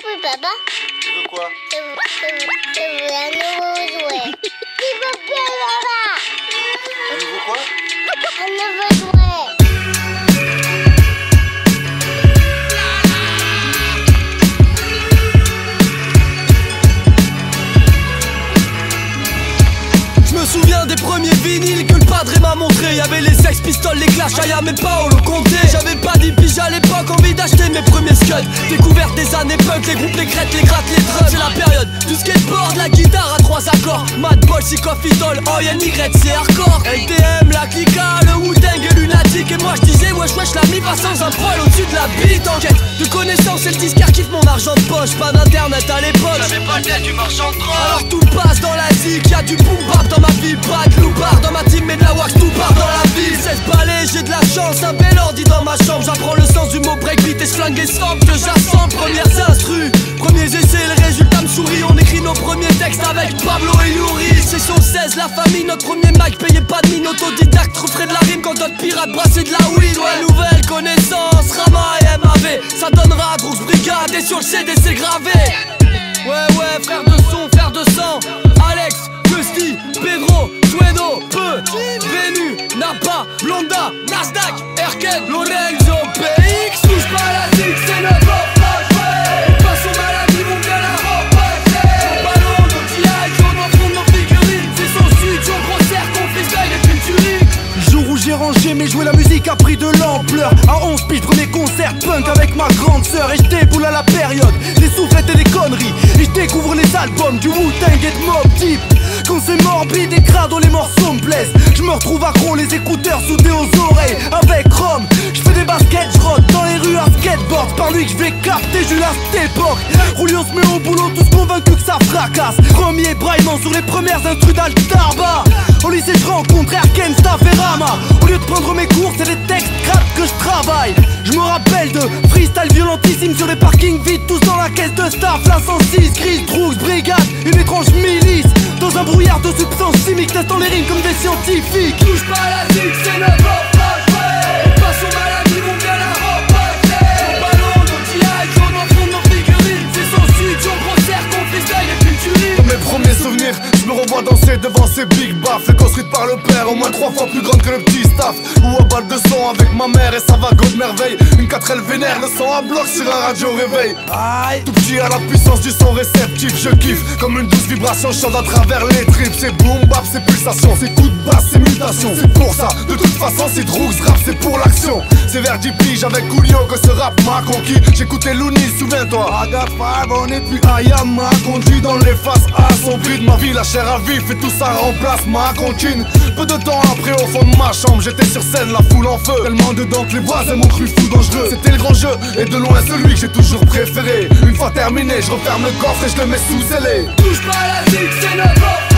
Oui, papa. Tu veux quoi? Je veux un nouveau jouet. S'il vous plaît, papa. Un nouveau quoi? Un nouveau jouet. Je me souviens des premiers vinyles que le padre m'a montré. Y'avait les Sex Pistols, les Clash, Ayam et Paolo Conte. J'avais pas 10 piges à l'époque, envie d'acheter mes premiers scuds. Découverte des années punk, les groupes, les crêtes, les grattes, les drums. C'est la période du skateboard, la guitare à 3 accords. Mad Ball, Psychophytol, ONY, c'est hardcore. LTM, la Clica, le Wu-Tang et Lunatic. Et moi je disais wesh wesh, la mif sans un poil au-dessus de la bite. En quête de connaissances et le disquaire kiffe mon argent de poche. Pas d'internet à l'époque, j'avais pas le tête du marchand de drogue. Alors tout passe dans la zik, y'a du boom bap dans ma vie. Pas de loupard dans ma team mais de la wax, tout part dans la ville. 16 balais, j'ai de la chance, un bel ordi dans ma chambre. J'apprends le sens du mot breakbeat et flingue et sample que j'assemble. Premières instrus, premiers essais, le résultat me sourit. On écrit nos premiers textes avec Pablo et Yuri. Session 16, la famille, notre premier mic, payé pas de mine. Autodidacte, refrais de la rime quand d'autres pirates brassaient de la weed. Ouais, nouvelle connaissance, Rama et MAV. Ça donnera grosse brigade et sur le CD c'est gravé. Ouais, frère de son, frère de sang. Alex, Gusty, Pedro, Suedo, Peu, Venu, Napa, Blonda, Nasdaq, Erken, Lorenzo, PX. Touche pas à la zig, c'est notre reproche. On passe aux maladies, on vient la repasser. Au ballon, nos GI, on en fond nos figurines. C'est son studio, gros cercle, on freestyle et culturique. Jour où j'ai rangé mais jouer la musique a pris de l'ampleur. À 11 piges, premier concert punk avec ma grande sœur. Et je déboule à la période, les soufflettes et les conneries. Et je découvre les albums du Wu-Tang et de Mobb Deep. Quand c'est morbide et crado, les morceaux me plaisent. Je me retrouve accro, les écouteurs soudés aux oreilles. Avec Rome, je fais des baskets, je rote dans les rues à skateboard. C'est par lui que je vais capter, Jules à cette époque. Julio se met au boulot, tous convaincus que ça fracasse. Premier braillement sur les premières instrus d'Altarba. Au lycée je rencontre Erken, Staff et Rama. Au lieu de prendre mes cours, c'est les textes crap que je travaille. Je me rappelle de freestyle violentissime sur les parkings vides, tous dans la caisse de staff. La 106, Gris, Droogs, Brigade, une étrange milice. Dans un brouillard de substances chimiques, testant les rimes comme des scientifiques. Touche pas à la zig, c'est notre reproche. On passe aux maladies, on vient la repasser. Au ballon, nos GI, on en fond nos figurines. C'est son studio, gros cercle, on freestyle et culturine. Dans mes premiers souvenirs, je me revois danser devant ces big baffes. Construite par le père, au moins 3 fois plus grande que le petit staff. Ou à balle de son avec ma mère et sa vague de merveille. Une 4L vénère, le son à bloc sur un radio réveil. Aïe. Tout petit à la puissance du son réceptif, je kiffe. Comme une douce vibration chante à travers les tripes. C'est boom bap, c'est pulsation, c'est coups de basse, c'est mutation. C'est pour ça, de toute façon c'est Droogs rap, c'est pour l'action. C'est vers 10 piges avec Julio que ce rap m'a conquis. J'écoutais Looney, souviens-toi. I got 5 on it, puis Ayam m'a conduit dans les faces assombries de ma vie. La chair à vif et tout ça remplace ma comptine. Peu de temps après au fond de ma chambre, j'étais sur scène, la foule en feu. Tellement dedans que les voisins m'ont cru fou dangereux. C'était le grand jeu et de loin celui que j'ai toujours préféré. Une fois terminé, je referme le coffre et je le mets sous scellé. Touche pas à la zig, c'est notre